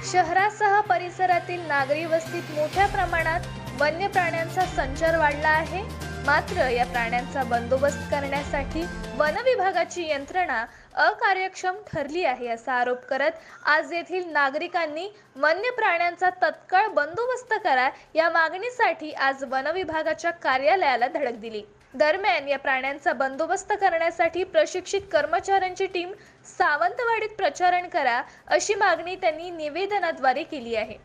शहरासह परिसरातील नागरी वस्तीत मोठ्या प्रमाणात वन्य प्राण्यांचा संचार वाढला आहे। मात्र या प्राण्यांचा बंदोबस्त करण्यासाठी वन विभागाची यंत्रणा अकार्यक्षम ठरली आहे असा आरोप करत आज येथील नागरिकांनी वन्य प्राण्यांचा तत्काळ बंदोबस्त करा या मागणीसाठी आज वन विभागाच्या कार्यालयाला धडक दिली। दरम्यान या प्राण्यांचा बंदोबस्त करण्यासाठी प्रशिक्षित कर्मचाऱ्यांची टीम सावंतवाडीत प्रचारण करा अशी मागणी त्यांनी निवेदनाद्वारे केली आहे।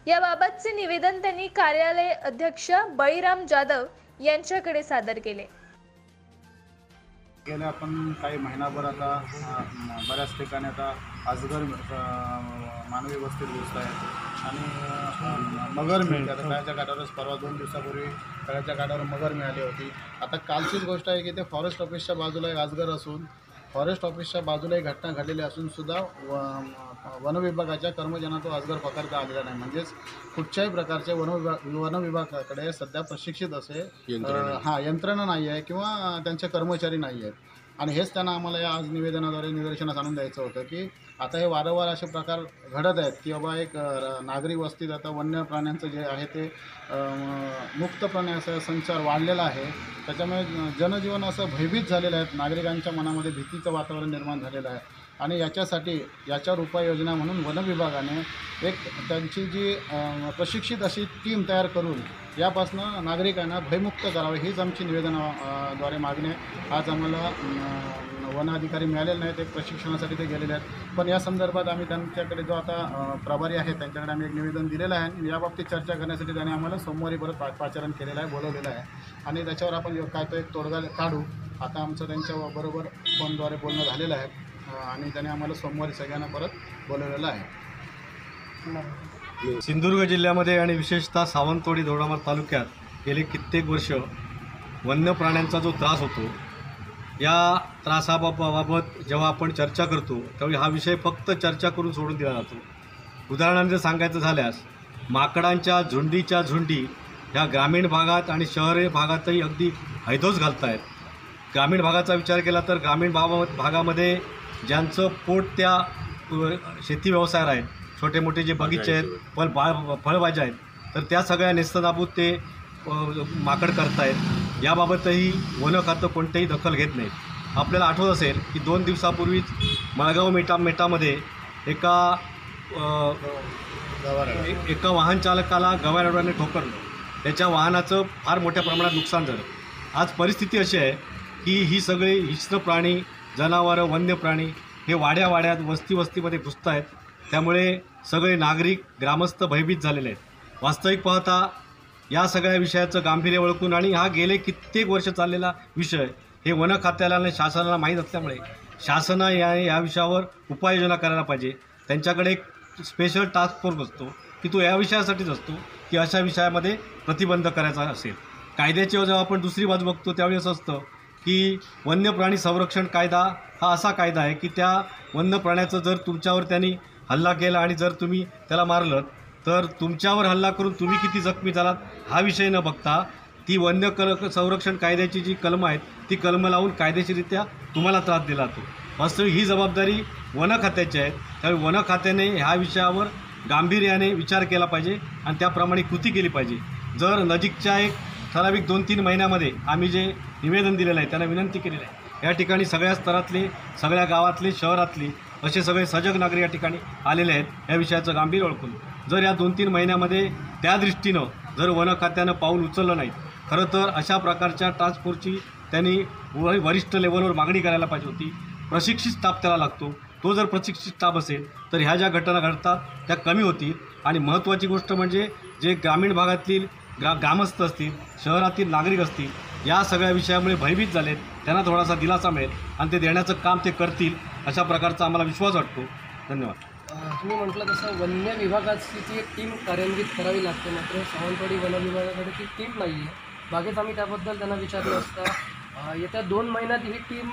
याबाबतचे निवेदन त्यांनी कार्यालय अध्यक्ष बळीराम जाधव यांच्याकडे सादर केले। गेले आपण काही महिनाभर आता बऱ्याच ठिकाणी आता अजगर मानवी वस्तीत घुसत आहेत आणि मगर मिळते। आता काळ्याच्या काठावरच परवा 2 दिवसापूर्वी काळ्याच्या काठावर मगर मिळाली होती। आता कालचीच गोष्ट आहे की ते फॉरेस्ट ऑफिसच्या बाजूला एक अजगर असून फॉरेस्ट ऑफिसच्या बाजूला एक घटना घडलेली असून सुद्धा वन विभागाच्या कर्मचाऱ्यांना तो अजगर पकडता आलेला नाही। म्हणजेच कुठच्याही प्रकारचे वन विभागाकडे सध्या प्रशिक्षित असे यंत्रणा नाही आहे किंवा त्यांचे कर्मचारी नाही आहेत। आणि हेच त्यांना आम्हाला या आज निवेदनाद्वारे निदर्शनास आणून द्यायचं होतं की आता हे वारंवार असे प्रकार घडत आहेत की बाबा एक नागरी वस्तीत आता वन्य प्राण्यांचं जे आहे ते मुक्तपणे असं संचार वाढलेला आहे। त्याच्यामुळे जनजीवन असं भयभीत झालेलं आहे, नागरिकांच्या मनामध्ये भीतीचं वातावरण निर्माण झालेलं आहे। आणि याच्यावर उपाययोजना म्हणून वन विभागाने एक त्यांची जी प्रशिक्षित अशी टीम तयार करून यापासून नागरिकांना भयमुक्त करावे हीच आमची निवेदनाद्वारे मागणी आहे। आज आम्हाला वन अधिकारी मिळालेले नाहीत, एक प्रशिक्षणासाठी ते गेलेले आहेत। पण या संदर्भात आम्ही त्यांच्याकडे जो आता प्रभारी आहे त्यांच्याकडे आम्ही एक निवेदन दिलेलं आहे आणि याबाबतीत चर्चा करण्यासाठी त्यांनी आम्हाला सोमवारी परत पाचारण केलेलं आहे, बोलवलेलं आहे आणि त्याच्यावर आपण काय तो एक तोडगा काढू। आता आमचं त्यांच्याबरोबर फोनद्वारे बोलणं झालेलं आहे आणि त्याने आम्हाला सोमवारी सगळ्यांना परत बोलवलेलं आहे। सिंधुदुर्ग जिल्ह्यामध्ये आणि विशेषतः सावंतवाडी दोडामार्ग तालुक्यात गेले कित्येक वर्ष वन्य प्राण्यांचा जो त्रास होतो या त्रासाबाबत जेव्हा आपण चर्चा करतो त्यावेळी हा विषय फक्त चर्चा करून सोडून दिला जातो। उदाहरणार्थ सांगायचं झाल्यास माकडांच्या झुंडीच्या झुंडी ह्या ग्रामीण भागात आणि शहरी भागातही अगदी हैदोस घालत आहेत। ग्रामीण भागाचा विचार केला तर ग्रामीण भागामध्ये ज्यांचं पोट त्या शेती व्यवसायावर आहे, छोटे मोठे जे बगीचे आहेत, फळभाज्या आहेत, तर त्या सगळ्या नेस्तनाबूत ते माकड करतायत। याबाबतही वन खातं कोणतेही दखल घेत नाहीत। आपल्याला आठवत असेल की 2 दिवसापूर्वीच मळगाव मेटामध्ये एका वाहन चालकाला गवारड्याने ठोकरलं, त्याच्या वाहनाचं फार मोठ्या प्रमाणात नुकसान झालं। आज परिस्थिती अशी आहे की ही सगळी हिंस्र प्राणी, जनावरं, वन्य प्राणी हे वाड्यात वस्तीमध्ये घुसत आहेत। त्यामुळे सगळे नागरिक, ग्रामस्थ भयभीत झालेले आहेत। वास्तविक पाहता या सगळ्या विषयाचं गांभीर्य ओळखून आणि हा गेले कित्येक वर्ष चाललेला विषय हे वन खात्याला आणि शासनाला माहीत असल्यामुळे शासनाने या विषयावर उपाययोजना करायला पाहिजे। त्यांच्याकडे एक स्पेशल टास्क फोर्स असतो की तो या विषयासाठीच असतो की अशा विषयामध्ये प्रतिबंध करायचा असेल। कायद्याची जेव्हा आपण दुसरी बाजू बघतो त्यावेळी असं असतं की वन्य प्राणी संरक्षण कायदा हा असा कायदा आहे की त्या वन्य प्राण्याचं जर तुमच्यावर त्यांनी हल्ला केला आणि जर तुम्ही त्याला मारलं तर तुमच्यावर हल्ला करून तुम्ही किती जखमी झालात हा विषय न बघता ती वन्य संरक्षण कायद्याची जी कलमं आहेत ती कलमं लावून कायदेशीररित्या तुम्हाला त्रास दिला जातो। वास्तविक ही जबाबदारी वन खात्याची आहे। त्यामुळे वन खात्याने ह्या विषयावर गांभीर्याने विचार केला पाहिजे आणि त्याप्रमाणे कृती केली पाहिजे। जर नजीकच्या एक ठराविक 2-3 महिन्यामध्ये आम्ही जे निवेदन दिलेलं आहे त्यांना विनंती केलेली आहे, या ठिकाणी सगळ्या स्तरातले, सगळ्या गावातले, शहरातले असे सगळे सजग नागरिक या ठिकाणी आलेले आहेत। या विषयाचं गांभीर्य ओळखून जर या 2-3 महिन्यामध्ये त्या दृष्टीनं जर वन खात्यानं पाऊल उचललं नाही, खरं तर अशा प्रकारच्या टास्क फोर्सची त्यांनी वरिष्ठ लेवलवर मागणी करायला पाहिजे होती। प्रशिक्षित स्टाफ त्याला लागतो, तो जर प्रशिक्षित स्टाफ असेल तर ह्या ज्या घटना घडतात त्या कमी होतील। आणि महत्त्वाची गोष्ट म्हणजे जे ग्रामीण भागातील ग्रामस्थ असतील, शहरातील नागरिक असतील, या सगळ्या विषयामुळे भयभीत झालेत, त्यांना थोडासा दिलासा मिळेल आणि ते देण्याचं काम ते करतील अशा प्रकारचा आम्हाला विश्वास वाटतो। धन्यवाद। तुम्ही म्हटलं तसं वन्य विभागाची ती एक टीम कार्यान्वित करावी लागते, मात्र सावंतवाडी वन विभागाकडे ती टीम नाही आहे। बागेत आम्ही त्याबद्दल त्यांना विचारलं असता येत्या 2 महिन्यात ही टीम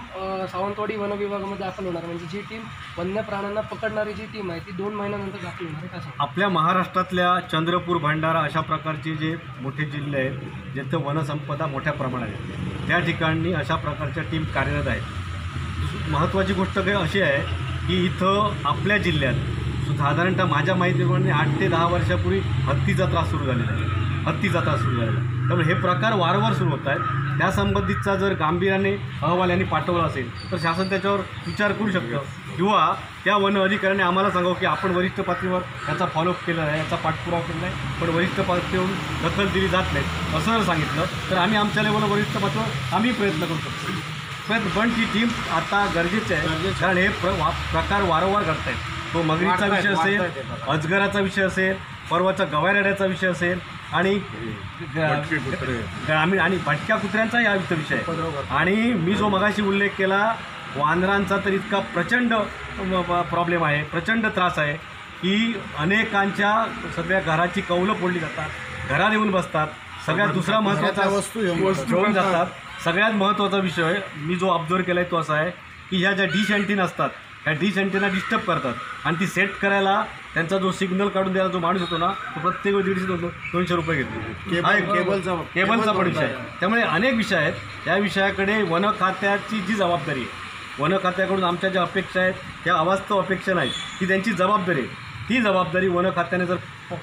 सावंतवाडी वन विभागामध्ये दाखल होणार, म्हणजे जी टीम वन्य प्राण्यांना पकडणारी जी टीम आहे ती 2 महिन्यानंतर दाखल होणार आहे का? आपल्या महाराष्ट्रातल्या चंद्रपूर, भंडारा अशा प्रकारचे जे मोठे जिल्हे आहेत जिथे वनसंपदा मोठ्या प्रमाणात आहे त्या ठिकाणी अशा प्रकारच्या टीम कार्यरत आहेत। महत्त्वाची गोष्ट काही अशी आहे की इथं आपल्या जिल्ह्यात साधारणतः माझ्या माहितीप्रमाणे 8 ते 10 वर्षापूर्वी हत्तीचा त्रास सुरू झालेला आहे. त्यामुळे हे प्रकार वारंवार सुरू होत आहेत. त्यासंबंधितचा जर गांभीर्याने अहवाल यांनी पाठवला असेल तर शासन त्याच्यावर विचार करू शकतं, किंवा त्या वन अधिकाऱ्याने आम्हाला सांगावं की आपण वरिष्ठ पातळीवर याचा फॉलोअप केला आहे, याचा पाठपुरावा केला आहे, पण वरिष्ठ पातळीवरून दखल दिली जात नाही असं जर सांगितलं तर आम्ही आमच्या लेवलवर वरिष्ठ पातळीवर आम्ही प्रयत्न करू शकतो. पण ती टीम आता गरजेची आहे, कारण हे प्रकार वारंवार घडत आहेत. तो मगरीचा विषय असेल, अजगराचा विषय असेल, परवाचा गवारेड्याचा विषय असेल, आणि ग्रामीण आणि भटक्या कुत्र्यांचा या विषय आहे. आणि मी जो मगाशी उल्लेख केला वानरांचा तर इतका प्रचंड प्रॉब्लेम आहे, प्रचंड त्रास आहे की अनेकांच्या सगळ्या घराची कौलं फोडली जातात, घरात येऊन बसतात. सगळ्यात दुसरा महत्त्वाचा वस्तू घेऊन जातात. सगळ्यात महत्त्वाचा विषय मी जो ऑब्झर्व केला आहे तो असा आहे की ह्या ज्या डिश अँटीना असतात ह्या डिश अँटीना डिस्टर्ब करतात, आणि ती सेट करायला त्यांचा जो सिग्नल काढून द्यायला जो माणूस होतो ना तो प्रत्येक 150-200 रुपये घेतो. केबलचा पण विषय आहे. त्यामुळे अनेक विषय आहेत. त्या विषयाकडे वन खात्याची जी जबाबदारी आहे, वन खात्याकडून आमच्या ज्या अपेक्षा आहेत त्या अवास्तव अपेक्षा नाहीत, ती त्यांची जबाबदारी आहे. ती जबाबदारी वन खात्याने जर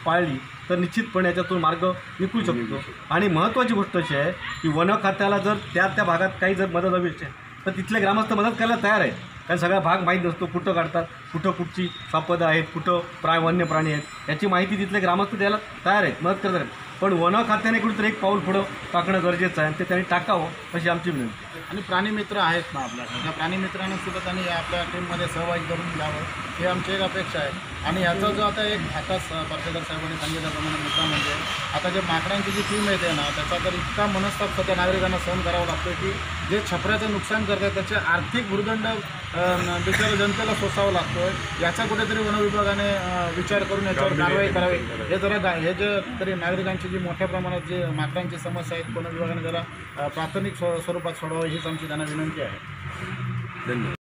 पाळली तर निश्चितपणे याच्यातून मार्ग निघू शकतो. आणि महत्त्वाची गोष्ट अशी आहे की वन खात्याला जर त्या भागात काही जर मदत हवी असेल तर तिथले ग्रामस्थ मदत करायला तयार आहेत, कारण सगळा भाग माहीत नसतो, कुठं काढतात, कुठची संपदा आहेत, कुठं वन्य प्राणी आहेत, याची माहिती तिथले ग्रामस्थ द्यायला तयार आहेत, मदत करत आहेत. पण वन खात्याने कुठेतरी एक पाऊल पुढं टाकणं गरजेचं आहे, आणि ते त्यांनी टाकावं अशी आमची विनंती. आणि प्राणीमित्र आहेत ना आपल्याकडे, त्या प्राणीमित्रांना सुद्धा त्यांनी आपल्या टीममध्ये सहभागी करून घ्यावं ही आमची एक अपेक्षा आहे. आणि ह्याचा जो आता परशेकर साहेबांनी सांगितल्याप्रमाणे मुद्दा म्हणजे आता जे माकडांची जी टीम येते ना त्याचा तर इतका मनस्ताप सध्या नागरिकांना सहन करावा लागतो की जे छपऱ्याचं नुकसान करतात त्याचे आर्थिक भूर्दंड बिचार जनतेला सोसावा लागतो. याचा कुठेतरी वन विभागाने विचार करून याच्यावर कारवाई करावी. हे जे तरी नागरिकांची जी मोठ्या प्रमाणात जे माकडांची समस्या आहेत वन विभागाने जरा प्राथमिक स्वरूपात सोडवावी हीच आमची त्यांना विनंती आहे. धन्यवाद.